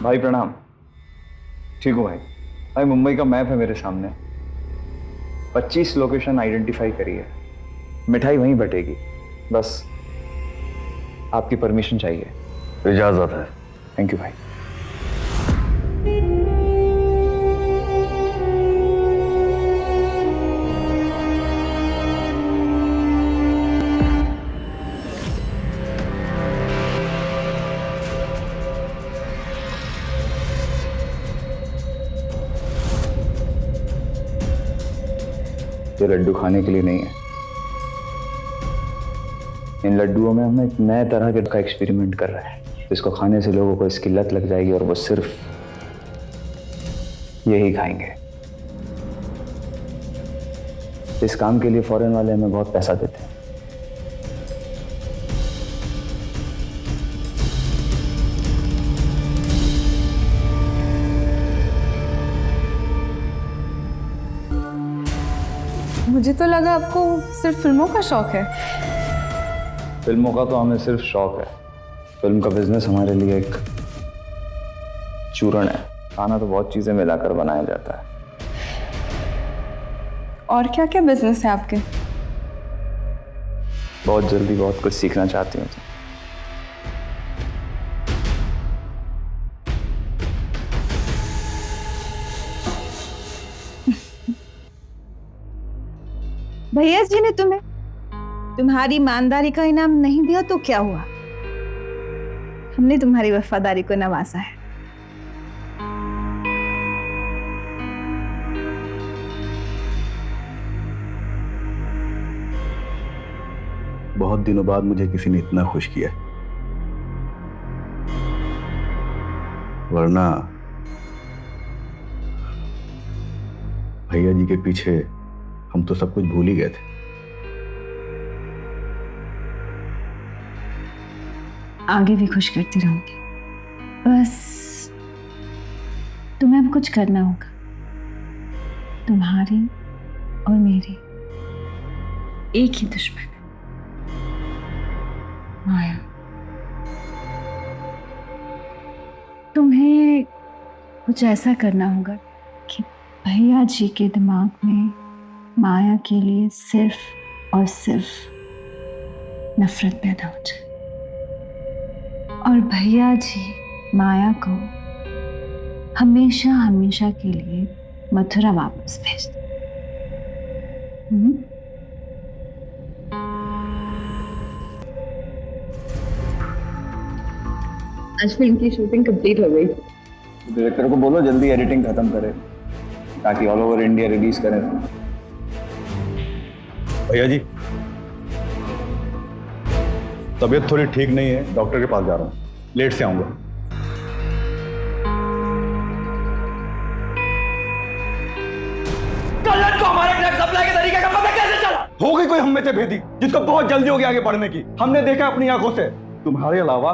भाई प्रणाम। ठीक हूँ भाई। भाई मुंबई का मैप है मेरे सामने, 25 लोकेशन आइडेंटिफाई करी है। मिठाई वहीं बटेगी, बस आपकी परमिशन चाहिए। इजाजत है। थैंक यू भाई। ये लड्डू खाने के लिए नहीं है। इन लड्डुओं में हम एक नए तरह के का एक्सपेरिमेंट कर रहे हैं, जिसको खाने से लोगों को इसकी लत लग जाएगी और वो सिर्फ यही खाएंगे। इस काम के लिए फॉरेन वाले हमें बहुत पैसा देते हैं। मुझे तो लगा आपको सिर्फ फिल्मों का शौक है। फिल्मों का तो हमें सिर्फ शौक है, फिल्म का बिजनेस हमारे लिए एक चूरण है। खाना तो बहुत चीजें मिलाकर बनाया जाता है। और क्या क्या बिजनेस है आपके? बहुत जल्दी बहुत कुछ सीखना चाहती हूँ। भैया जी ने तुम्हें तुम्हारी ईमानदारी का इनाम नहीं दिया तो क्या हुआ? हमने तुम्हारी वफादारी को नवाजा है। बहुत दिनों बाद मुझे किसी ने इतना खुश किया, वरना भैया जी के पीछे हम तो सब कुछ भूल ही गए थे। आगे भी खुश करती रहूंगी, बस तुम्हें अब कुछ करना होगा। तुम्हारी और मेरी एक ही दुश्मन है, माया। तुम्हें कुछ ऐसा करना होगा कि भैया जी के दिमाग में माया के लिए सिर्फ और सिर्फ नफरत पैदा हो जाए, और भैया जी माया को हमेशा हमेशा के लिए मथुरा वापस भेज दे। आज फिल्म की शूटिंग कंप्लीट हो गई। डायरेक्टर को बोलो जल्दी एडिटिंग खत्म करे ताकि ऑल ओवर इंडिया रिलीज करें। भैया जी तबीयत थोड़ी ठीक नहीं है, डॉक्टर के पास जा रहा हूँ, लेट से आऊंगा। कलर को हमारे ड्रग सप्लाई के तरीके का पता कैसे चला? हो गई कोई हम में से भेदी जिसको बहुत जल्दी हो गया आगे बढ़ने की। हमने देखा अपनी आंखों से। तुम्हारे अलावा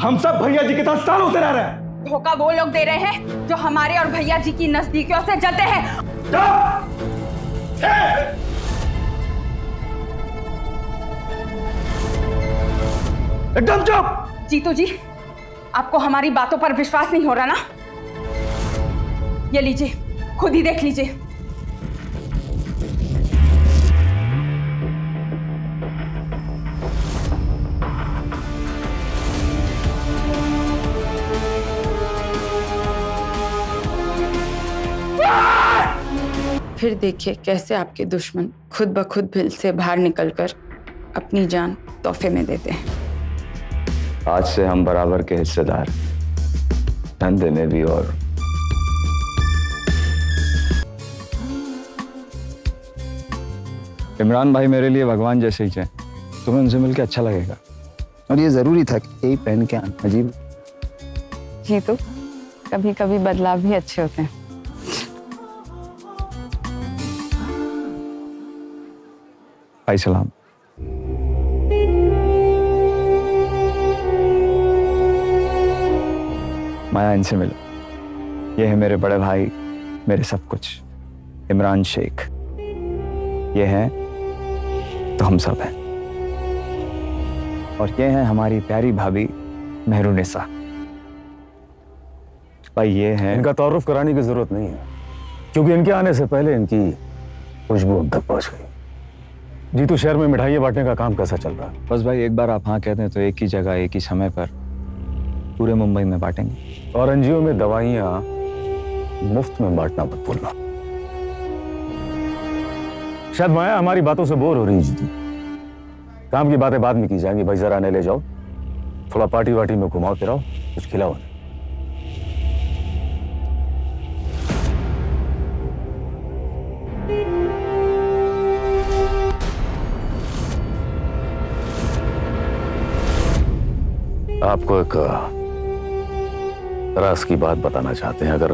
हम सब भैया जी के साथ सालों से रह रहे हैं। धोखा वो लोग दे रहे हैं जो हमारे और भैया जी की नजदीकियों से जलते हैं। एकदम चुप। जीतू जी, आपको हमारी बातों पर विश्वास नहीं हो रहा ना? ये लीजिए, खुद ही देख लीजिए। फिर देखिए कैसे आपके दुश्मन खुद ब खुद भील से बाहर निकलकर अपनी जान तोहफे में देते हैं। आज से हम बराबर के हिस्सेदार, धंधे में भी। और इमरान भाई मेरे लिए भगवान जैसे ही हैं। तुम्हें उनसे मिलकर अच्छा लगेगा, और ये जरूरी था कि यही पहन के आना। अजीब जी, तो कभी कभी बदलाव भी अच्छे होते हैं। भाई सलाम। माया, इनसे मिलो। ये है मेरे बड़े भाई, मेरे सब कुछ, इमरान शेख। ये है तो हम सब हैं। और ये है हमारी प्यारी भाभी मेहरुनिसा। भाई ये है इनका तारुफ कराने की जरूरत नहीं है, क्योंकि इनके आने से पहले इनकी खुशबू अब तक पहुंच गई। जीतू शहर में मिठाइयाँ बांटने का काम कैसा चल रहा है? बस भाई एक बार आप हाँ कहते हैं तो एक ही जगह एक ही समय पर पूरे मुंबई में बांटेंगे। और एनजीओ में दवाइयाँ मुफ्त में बांटना मत भूलना। शायद माया हमारी बातों से बोर हो रही है जीतू। काम की बातें बाद में की जाएंगी। भाई जरा ने ले जाओ, थोड़ा पार्टी वार्टी में घुमाओ फिराओ, कुछ खिलाओ। आपको एक राज की बात बताना चाहते हैं, अगर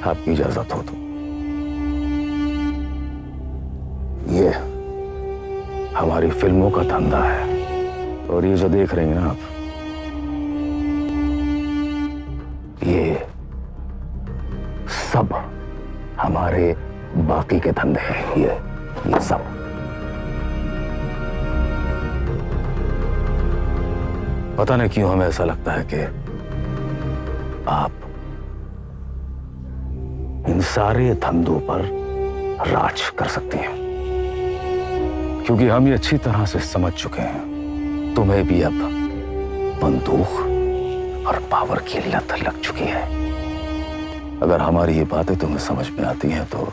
आपकी इजाजत हो तो। ये हमारी फिल्मों का धंधा है, और ये जो देख रही हैं ना आप, ये सब हमारे बाकी के धंधे हैं। ये सब। पता नहीं क्यों हमें ऐसा लगता है कि आप इन सारे धंधों पर राज कर सकती हैं, क्योंकि हम ये अच्छी तरह से समझ चुके हैं तुम्हें भी अब बंदूक और पावर की लत लग चुकी है। अगर हमारी ये बातें तुम्हें समझ में आती हैं तो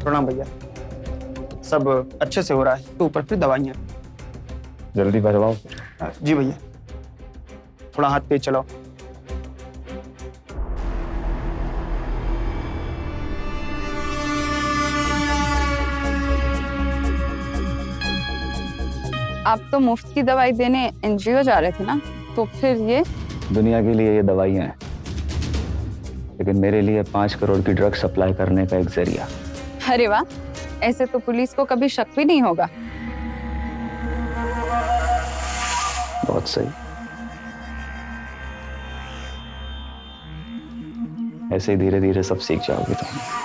प्रणाम भैया, सब अच्छे से हो रहा है, तो ऊपर फिर दवाइयाँ। जल्दी भरवाओ। जी भैया, थोड़ा हाथ तेज चलाओ। आप तो मुफ्त की दवाई देने एनजीओ जा रहे थे ना, तो फिर ये? दुनिया के लिए ये दवाइयाँ हैं, लेकिन मेरे लिए 5 करोड़ की ड्रग सप्लाई करने का एक जरिया। अरे वाह, ऐसे तो पुलिस को कभी शक भी नहीं होगा। बहुत सही। ऐसे ही धीरे धीरे सब सीख जाओगे तुम।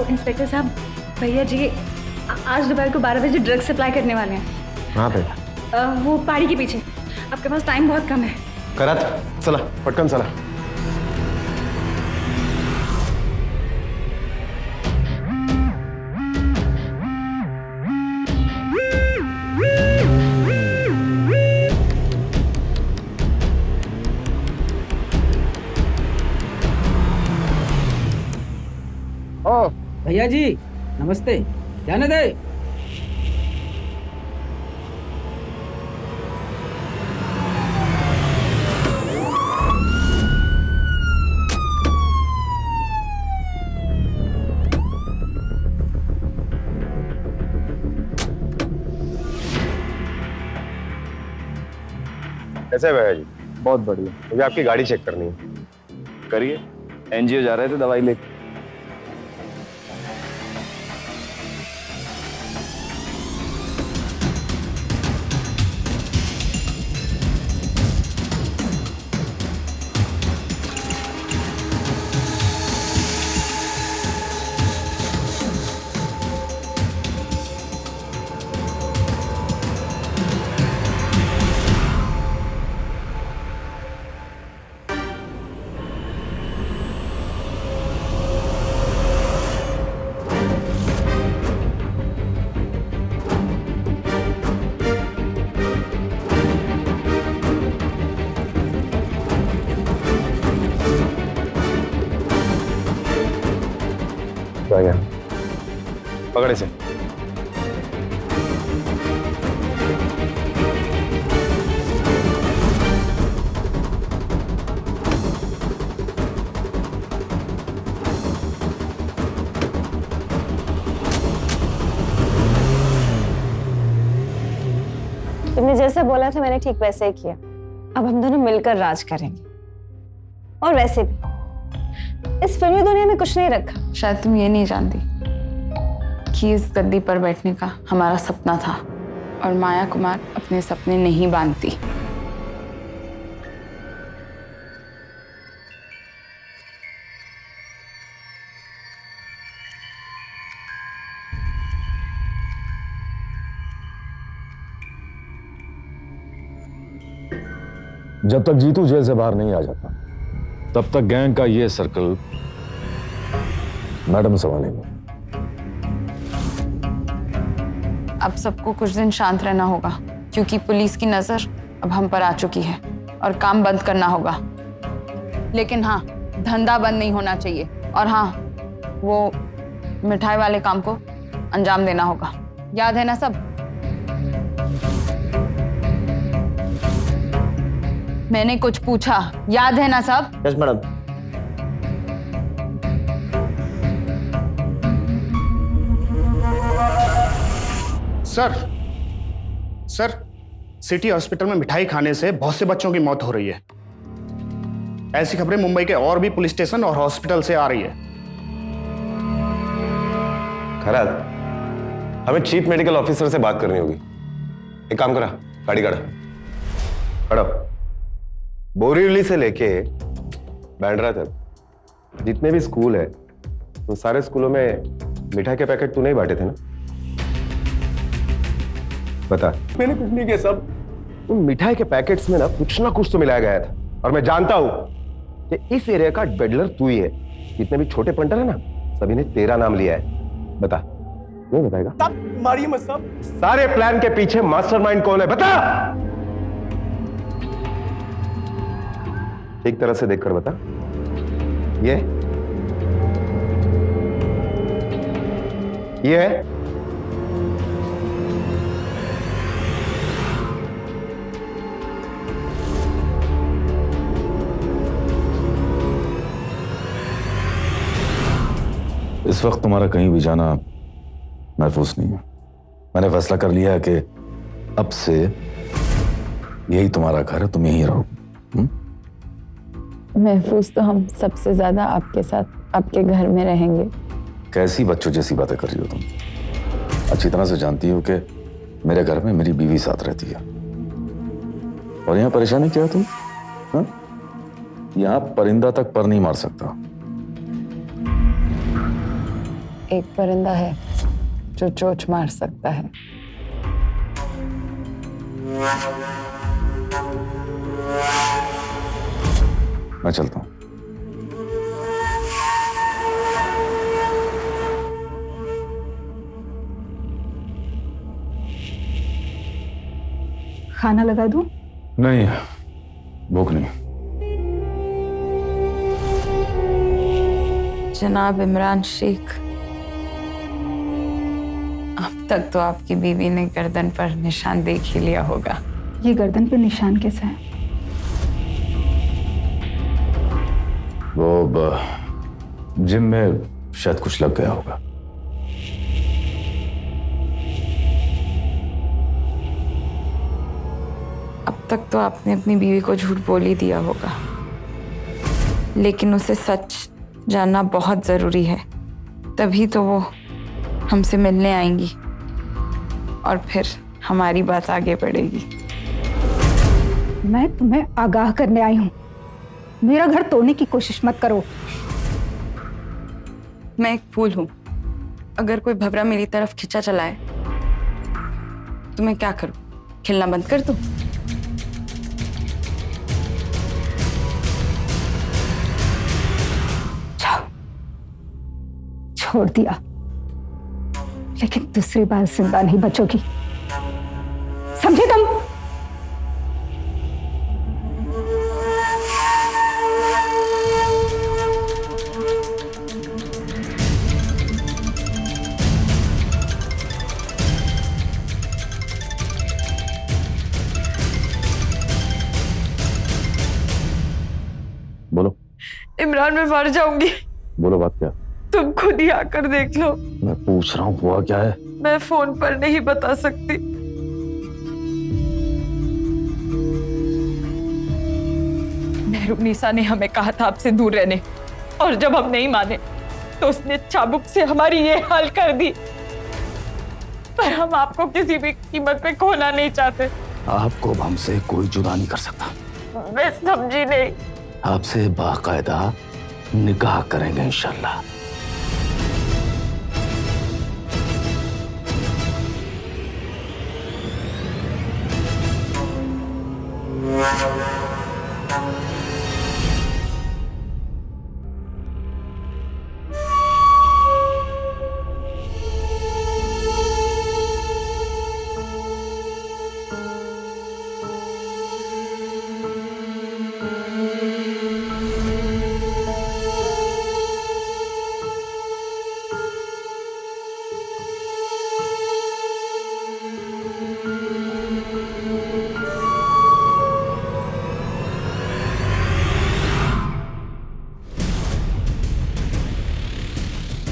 इंस्पेक्टर साहब, भैया जी आज दोपहर को 12 बजे ड्रग सप्लाई करने वाले हैं। कहाँ पे? वो पहाड़ी के पीछे। आपके पास टाइम बहुत कम है। करात चला, पटकन चला। ओ भैया जी नमस्ते, जाने दे। कैसे है भैया जी? बहुत बढ़िया। मुझे आपकी गाड़ी चेक करनी है। करिए। एनजीओ जा रहे थे दवाई लेके। तुमने जैसे बोला था मैंने ठीक वैसे ही किया। अब हम दोनों मिलकर राज करेंगे। और वैसे भी इस फिल्मी दुनिया में कुछ नहीं रखा। शायद तुम ये नहीं जानती कि इस गद्दी पर बैठने का हमारा सपना था और माया कुमार अपने सपने नहीं बांधती। जब तक जीतू जेल से बाहर नहीं आ जाता तब तक गैंग का ये सर्कल मैडम संभालेंगे। अब सबको कुछ दिन शांत रहना होगा क्योंकि पुलिस की नजर अब हम पर आ चुकी है और काम बंद करना होगा। लेकिन हाँ, धंधा बंद नहीं होना चाहिए। और हाँ, वो मिठाई वाले काम को अंजाम देना होगा। याद है ना सब? मैंने कुछ पूछा, याद है ना सब? Yes madam. Sir city hospital में मिठाई खाने से बहुत से बच्चों की मौत हो रही है। ऐसी खबरें मुंबई के और भी पुलिस स्टेशन और हॉस्पिटल से आ रही है। खैरात, हमें चीफ मेडिकल ऑफिसर से बात करनी होगी। एक काम करा, गाड़ी खड़ो। बोरीवली से लेके बैंड्रा तक जितने भी स्कूल है उन सारे स्कूलों में मिठाई के पैकेट तूने ही बांटे थे ना? बता। मैंने कुछ नहीं किया सब। उन मिठाई के पैकेट्स में ना कुछ तो मिलाया गया था और मैं जानता हूं कि इस एरिया का पेडलर तू ही है। जितने भी छोटे पंटर है ना, सभी ने तेरा नाम लिया है। बता, नहीं बताएगा? सब मारिए मत सब। सारे प्लान के पीछे मास्टरमाइंड कौन है, बता। एक तरह से देखकर बता। ये है इस वक्त तुम्हारा कहीं भी जाना महफूज नहीं है। मैंने फैसला कर लिया है कि अब से यही तुम्हारा घर है, तुम यहीं रहोगे। महफूज तो हम सबसे ज्यादा आपके साथ आपके घर में रहेंगे। कैसी बच्चों जैसी बातें कर रही हो तुम? अच्छी तरह से जानती हो कि मेरे घर में मेरी बीवी साथ रहती है। और यहाँ परेशानी क्या है तुम? हाँ? यहाँ परिंदा तक पर नहीं मार सकता। एक परिंदा है जो चोंच मार सकता है। मैं चलता हूं। खाना लगा दूं? नहीं, भूख नहीं। जनाब इमरान शेख, अब तक तो आपकी बीवी ने गर्दन पर निशान देख ही लिया होगा। ये गर्दन पे निशान कैसा है? वो जिम में शायद कुछ लग गया होगा। अब तक तो आपने अपनी बीवी को झूठ बोल ही दिया होगा, लेकिन उसे सच जानना बहुत जरूरी है। तभी तो वो हमसे मिलने आएंगी और फिर हमारी बात आगे बढ़ेगी। मैं तुम्हें आगाह करने आई हूं, मेरा घर तोड़ने की कोशिश मत करो। मैं एक फूल हूं, अगर कोई भंवरा मेरी तरफ खिंचा चलाए तो मैं क्या करूं? खिलना बंद कर दूं? छोड़ दिया, लेकिन दूसरी बार जिंदा नहीं बचोगी, समझे तुम? बोलो। इमरान, मैं मर जाऊंगी। बोलो, बात क्या? तुम खुद ही आकर देख लो। मैं पूछ रहा हूँ हुआ क्या है? मैं फोन पर नहीं बता सकती। मेहरुनिसा ने हमें कहा था आपसे दूर रहने, और जब हम नहीं माने तो उसने चाबुक से हमारी ये हाल कर दी। पर हम आपको किसी भी कीमत पे खोना नहीं चाहते। आपको अब हमसे कोई जुदा नहीं कर सकता। मैं समझी नहीं। आपसे बाकायदा निकाह करेंगे इंशाल्लाह।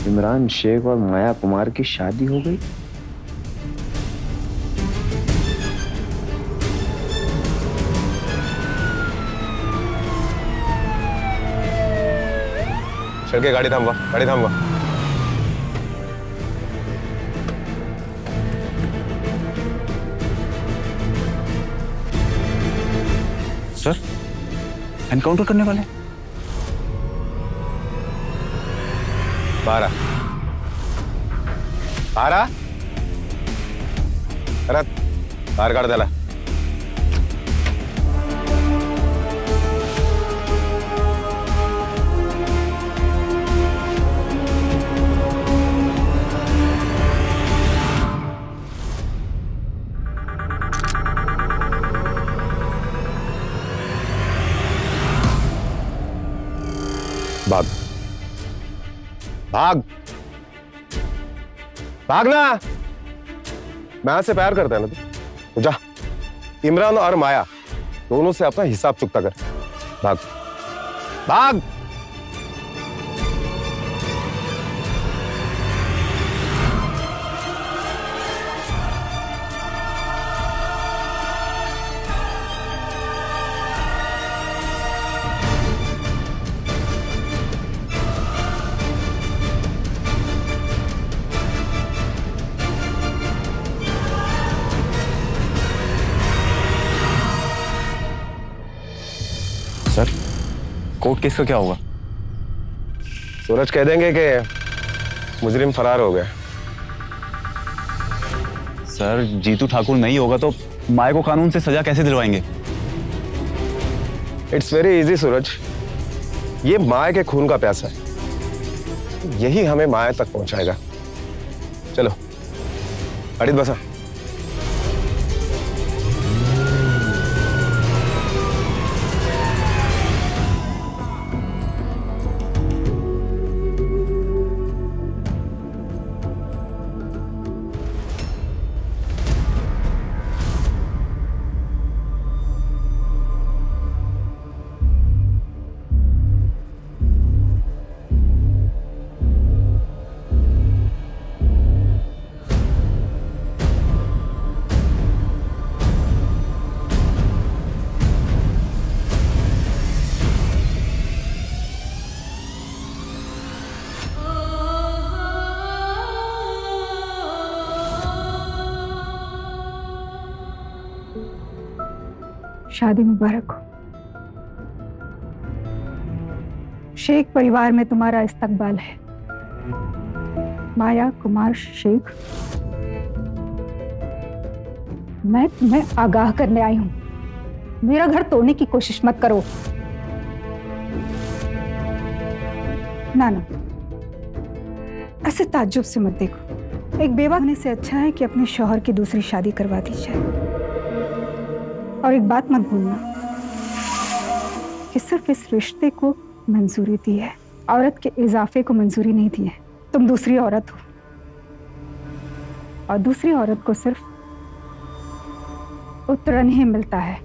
इमरान शेख और माया कुमार की शादी हो गई। चल के गाड़ी थामवा, गाड़ी थामवा। सर, एनकाउंटर करने वाले? बारा बारा अरे बाहर काढ त्याला। भाग भाग भाग ना। मैं से प्यार करता है ना तू, जा इमरान और माया दोनों से अपना हिसाब चुकता कर। भाग भाग। सर, कोर्ट केस का क्या होगा? सूरज कह देंगे कि मुजरिम फरार हो गया। सर, जीतू ठाकुर नहीं होगा तो माया को कानून से सजा कैसे दिलवाएंगे? इट्स वेरी इजी सूरज, ये माया के खून का प्यासा है, यही हमें माया तक पहुंचाएगा। चलो गाड़ीत बसा। शादी मुबारक हो। शेख परिवार में तुम्हारा इस्तकबाल है। माया कुमार शेख, मैं तुम्हें आगाह करने आई हूं, मेरा घर तोड़ने की कोशिश मत करो। ना ना, ऐसे ताज्जुब से मत देखो। एक बेवा होने से अच्छा है कि अपने शौहर की दूसरी शादी करवा दी जाए। और एक बात मत भूलना कि सिर्फ इस रिश्ते को मंजूरी दी है, औरत के इजाफे को मंजूरी नहीं दी है। तुम दूसरी औरत हो और दूसरी औरत को सिर्फ उत्तरन ही मिलता है।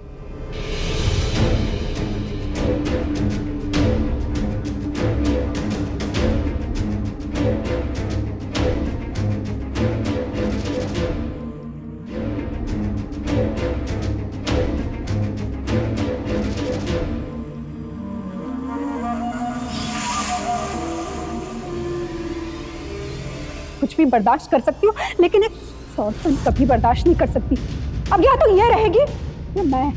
भी बर्दाश्त कर सकती हूँ, लेकिन एक सौतन कभी बर्दाश्त नहीं कर सकती। अब या तो ये रहेगी या मैं।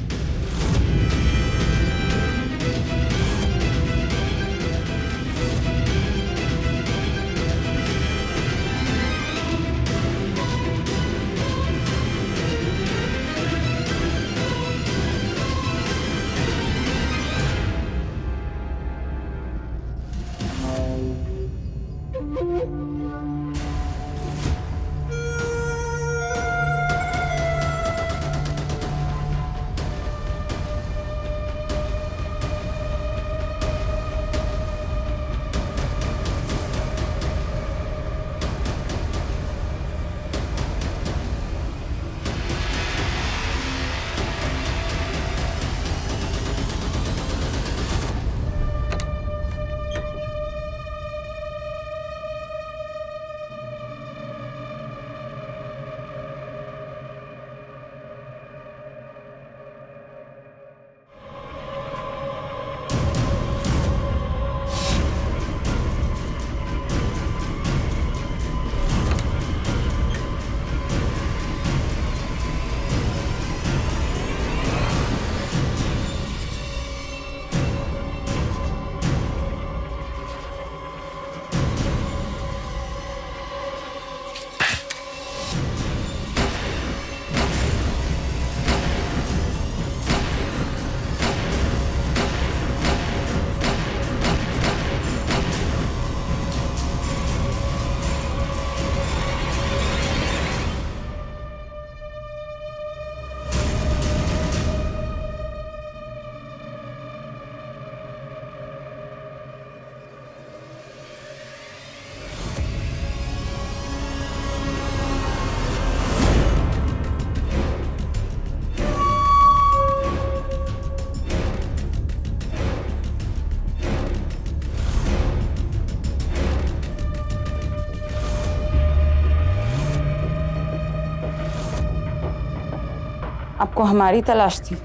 आपको हमारी तलाश थी?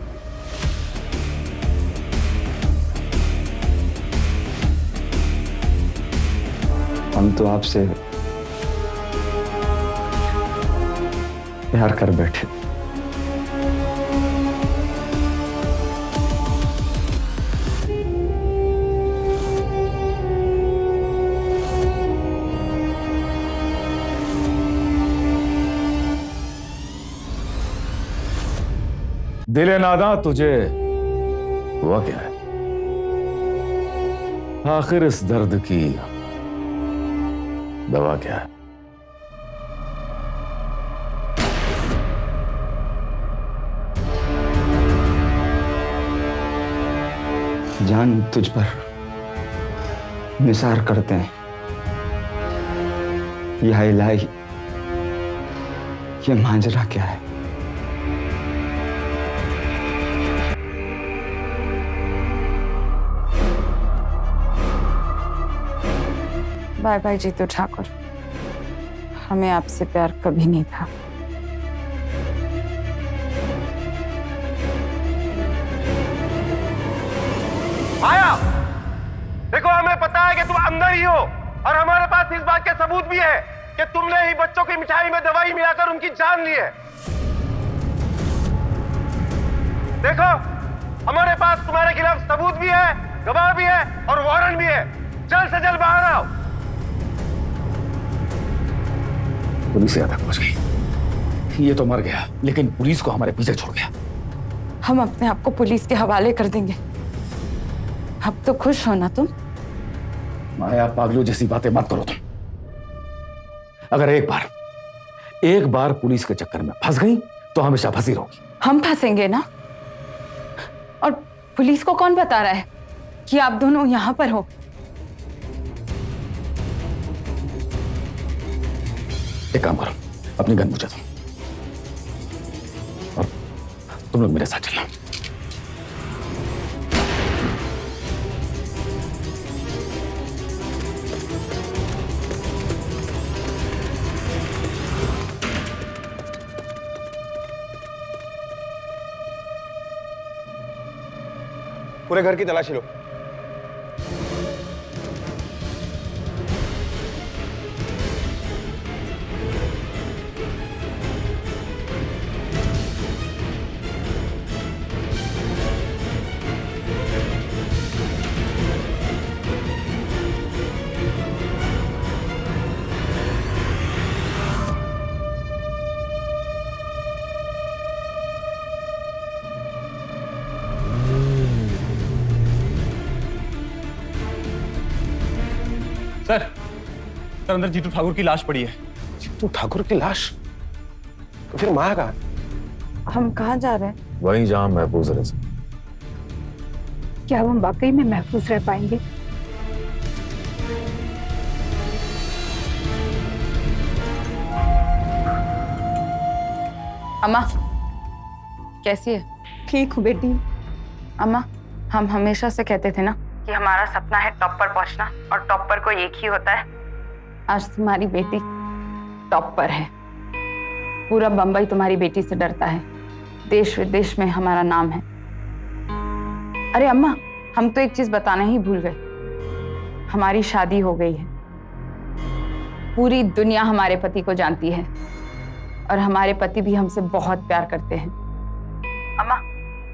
हम तो आपसे प्यार कर बैठे। दिले नादा तुझे हुआ क्या है? आखिर इस दर्द की दवा क्या है? जान तुझ पर निसार करते हैं। या इलाही, ये मांजरा क्या है? बाय बाय जीतू ठाकुर, हमें आपसे प्यार कभी नहीं था। आया, देखो हमें पता है कि तुम अंदर ही हो और हमारे पास इस बात के सबूत भी है कि तुमने ही बच्चों की मिठाई में दवाई मिलाकर उनकी जान ली है। देखो हमारे पास तुम्हारे खिलाफ सबूत भी है, गवाह भी है और वारंट भी है। जल्द से जल्द बाहर आओ। पुलिस यहाँ तक पहुंच गई। ये तो मर गया, लेकिन पुलिस को हमारे पीछे छोड़ गया। हम अपने आप को पुलिस के हवाले कर देंगे। अब तो खुश हो ना तुम? माया, पागलों जैसी बातें मत करो तुम। अगर एक बार पुलिस के चक्कर में फंस गई तो हमेशा फंसी रहोगी। हम फंसेंगे ना? और पुलिस को कौन बता रहा है कि आप दोनों यहां पर हो? एक काम करो, अपनी गन मुझे दो और तुम लोग मेरे साथ चलना। पूरे घर की तलाशी लो। सर अंदर जीतू ठाकुर की लाश पड़ी है। जीतू ठाकुर की लाश? तो फिर माया कहाँ है? हम कहाँ जा रहे हैं? वहीं जहां महफूज रह सकते। क्या हम वाकई में महफूज रह पाएंगे? अम्मा कैसी है? ठीक हूँ बेटी। अम्मा हम हमेशा से कहते थे ना कि हमारा सपना है टॉप पर पहुंचना, और टॉप पर कोई एक ही होता है। आज तुम्हारी बेटी टॉप पर है। पूरा बंबई तुम्हारी बेटी से डरता है। देश विदेश में हमारा नाम है। अरे अम्मा, हम तो एक चीज बताना ही भूल गए। हमारी शादी हो गई है। पूरी दुनिया हमारे पति को जानती है, और हमारे पति भी हमसे बहुत प्यार करते हैं। अम्मा,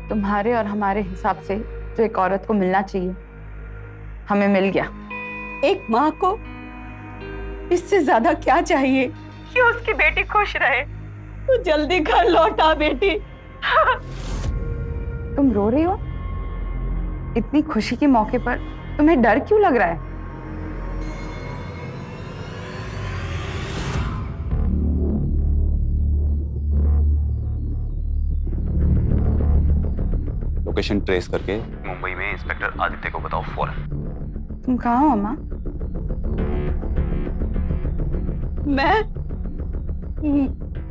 तुम्हारे और हमारे हिसाब से जो एक औरत को मिलना चाहिए, हमें मिल गया। एक माँ को इससे ज्यादा क्या चाहिए कि उसकी बेटी खुश रहे। तू जल्दी घर लौटा बेटी। तुम रो रही हो? इतनी खुशी के मौके पर तुम्हें डर क्यों लग रहा है? लोकेशन ट्रेस करके मुंबई में इंस्पेक्टर आदित्य को बताओ फौरन। तुम कहाँ हो अम्मा?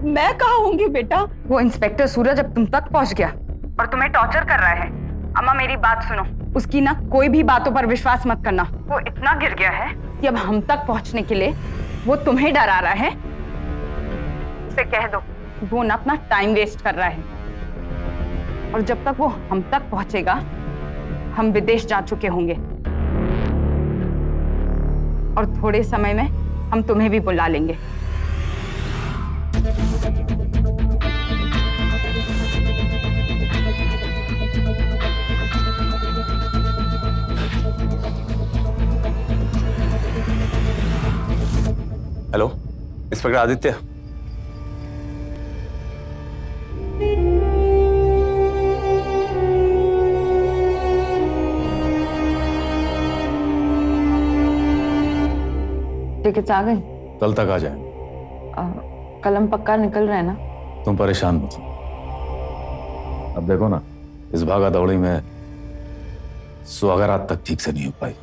मैं कहाँ होंगी बेटा? वो इंस्पेक्टर सूरज अब तुम तक पहुंच गया और तुम्हें टॉर्चर कर रहा है। अम्मा मेरी बात सुनो, उसकी ना कोई भी बातों पर विश्वास मत करना। वो इतना गिर गया है कि अब हम तक पहुंचने के लिए वो तुम्हें डरा रहा है। उसे कह दो वो ना अपना टाइम वेस्ट कर रहा है, और जब तक वो हम तक पहुंचेगा हम विदेश जा चुके होंगे, और थोड़े समय में हम तुम्हें भी बुला लेंगे। Hello, inspector Aditya. टिकट्स आ गई? कल तक आ जाएंगे। कल हम पक्का निकल रहे हैं ना? तुम परेशान मत हो। अब देखो ना, इस भागा दौड़ी में सुहागरात तक ठीक से नहीं हो पाई।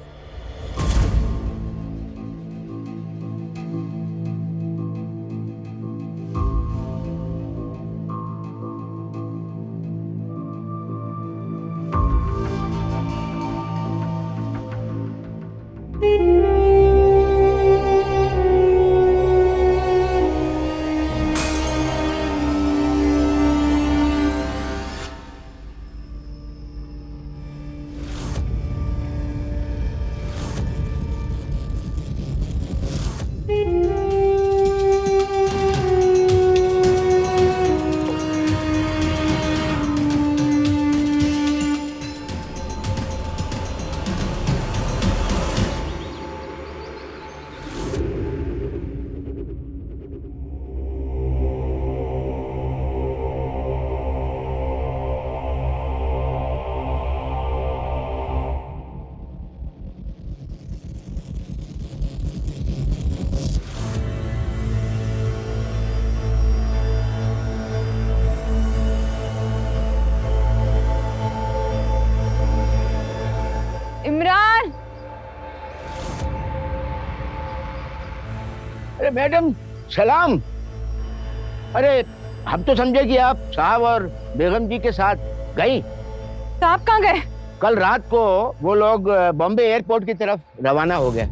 इमरान! अरे मैडम सलाम। अरे हम तो समझे कि आप साहब और बेगम जी के साथ गई। साहब कहाँ गए? कल रात को वो लोग बॉम्बे एयरपोर्ट की तरफ रवाना हो गए।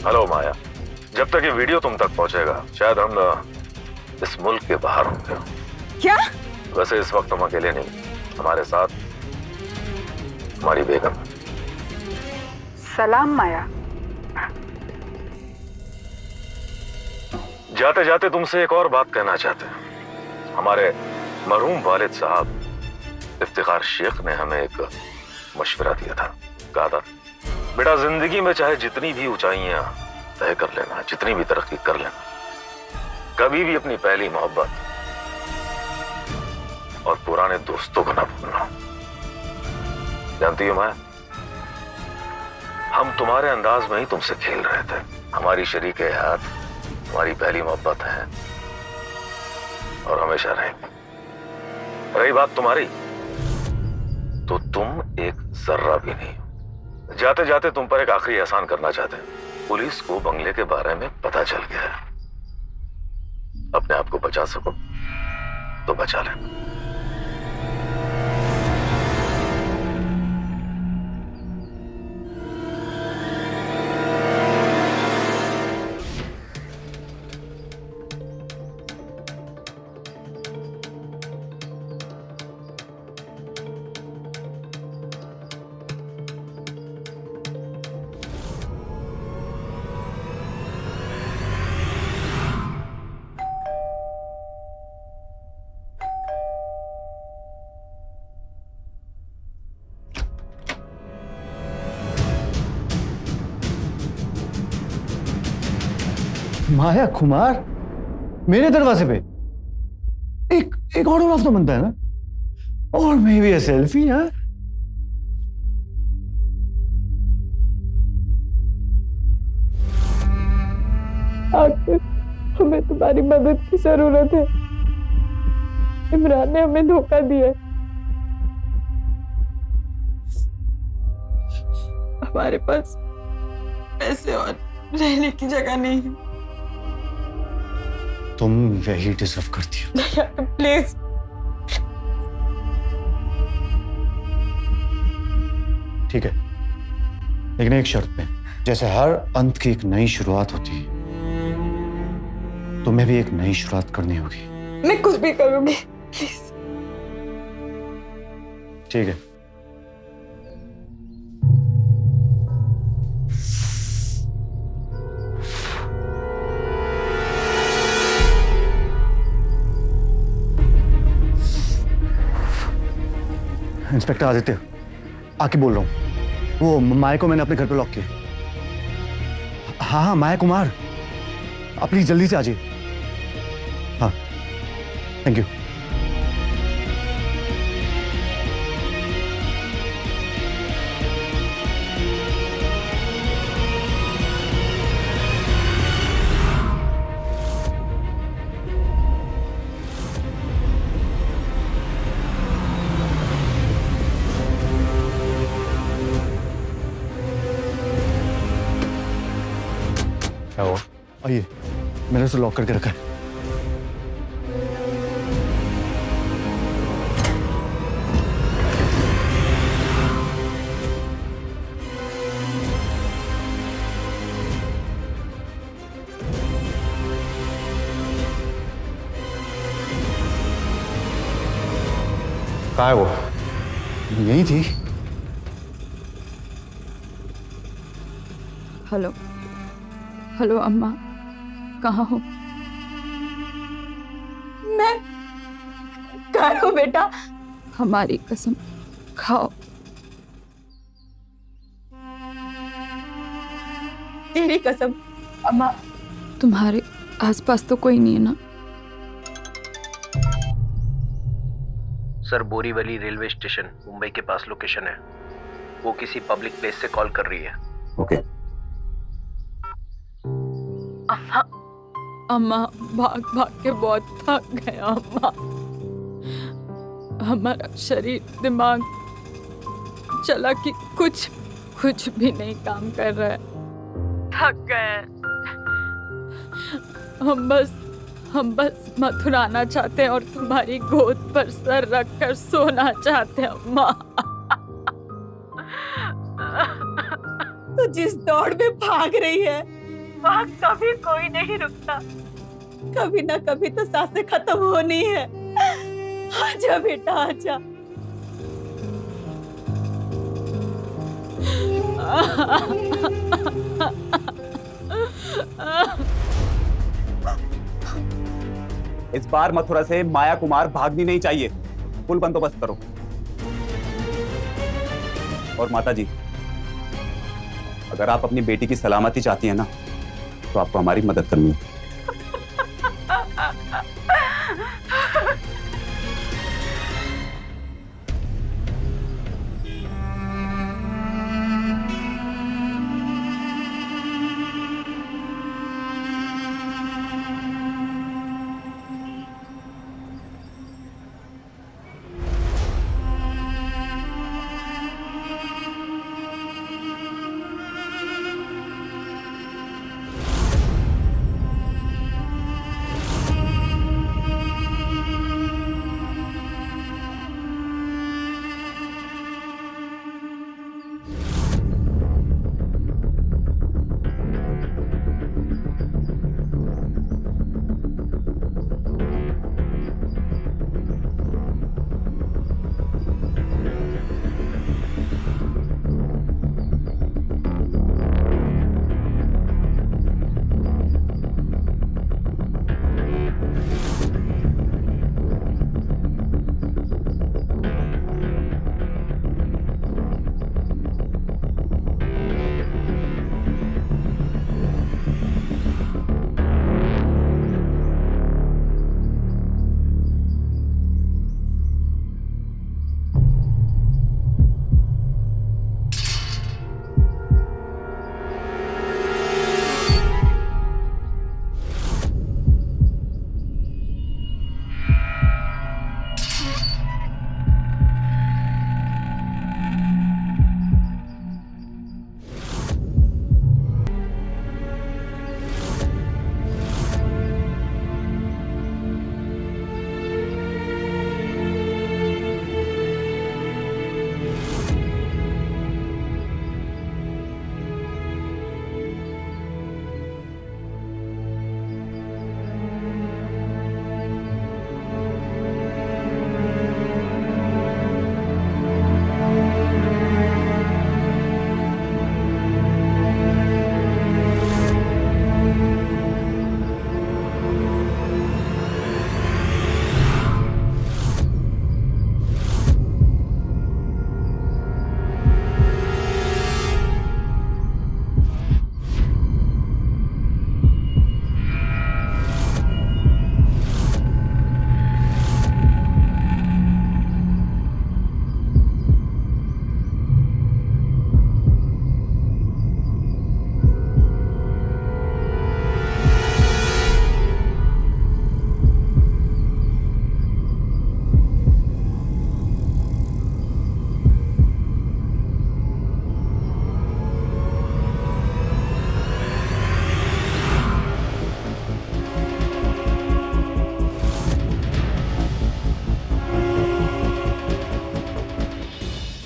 हेलो माया, जब तक ये वीडियो तुम तक पहुंचेगा शायद हम इस मुल्क के बाहर होंगे। क्या? वैसे इस वक्त हम अकेले नहीं, हमारे साथ हमारी बेगम। सलाम माया। जाते जाते तुमसे एक और बात कहना चाहते हैं। हमारे मरहूम वालिद साहब इफ्तिखार शेख ने हमें एक मशवरा दिया था। कहा था बेटा जिंदगी में चाहे जितनी भी ऊंचाइयां तय कर लेना, जितनी भी तरक्की कर लेना, कभी भी अपनी पहली मोहब्बत और पुराने दोस्तों को ना भूलना। जानती हो मैं, हम तुम्हारे अंदाज में ही तुमसे खेल रहे थे। हमारी शरीक हयात, हमारी पहली मोहब्बत है और हमेशा रहेगी। रही बात तुम्हारी, तो तुम एक जर्रा भी नहीं हो। जाते जाते तुम पर एक आखिरी एहसान करना चाहते हैं। पुलिस को बंगले के बारे में पता चल गया है। अपने आप को बचा सको तो बचा लेना। माया कुमार मेरे दरवाजे पे एक ऑटोग्राफ तो बनता है ना, और मे बी ए सेल्फी। हाँ, आखिर हमें तुम्हारी मदद की जरूरत है। इमरान ने हमें धोखा दिया है। हमारे पास पैसे और रहने की जगह नहीं है। तुम यही डिजर्व करती हो। प्लीज, ठीक है, लेकिन एक शर्त पे, जैसे हर अंत की एक नई शुरुआत होती है, तुम्हें भी एक नई शुरुआत करनी होगी। मैं कुछ भी करूंगी, प्लीज। ठीक है, इंस्पेक्टर आदित्य, आके बोल रहा हूँ। वो माया को मैंने अपने घर पे लॉक किया। हाँ हाँ, माया कुमार, आप प्लीज जल्दी से आ जाइए। हाँ, थैंक यू। क्या हुआ? आइए, मैंने उसे लॉक करके रखा है। कहाँ है वो? यही थी। हेलो हेलो अम्मा, कहाँ हो? मैं घर हूँ बेटा। हमारी कसम खाओ। तेरी कसम। अम्मा, तुम्हारे आसपास तो कोई नहीं है ना? Sir, Borivali railway station Mumbai के पास लोकेशन है। वो किसी पब्लिक प्लेस से कॉल कर रही है। ओके। अम्मा भाग भाग के बहुत थक गया। अम्मा, हमारा शरीर दिमाग चला कि कुछ भी नहीं काम कर रहा है। थक गए। हम बस मथुराना चाहते हैं और तुम्हारी गोद पर सर रखकर सोना चाहते हैं। अम्मा, तू जिस दौड़ में भाग रही है, वहाँ कभी कोई नहीं रुकता। कभी ना कभी तो सांसें खत्म होनी है। आजा बेटा, आजा। इस बार मथुरा से माया कुमार भागनी नहीं चाहिए। फुल बंदोबस्त करो। और माता जी, अगर आप अपनी बेटी की सलामती चाहती हैं ना, तो आपको हमारी मदद करनी है।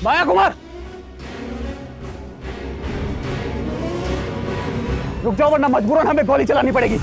माया कुमार, रुक जाओ वरना मजबूरन हमें गोली चलानी पड़ेगी।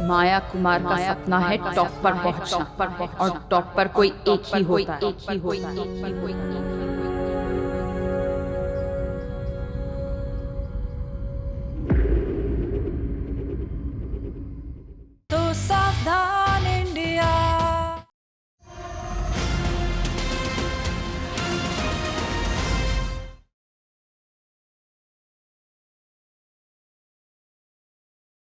माया कुमार का सपना है टॉप पर पहुंचना, और टॉप पर कोई एक ही होता है।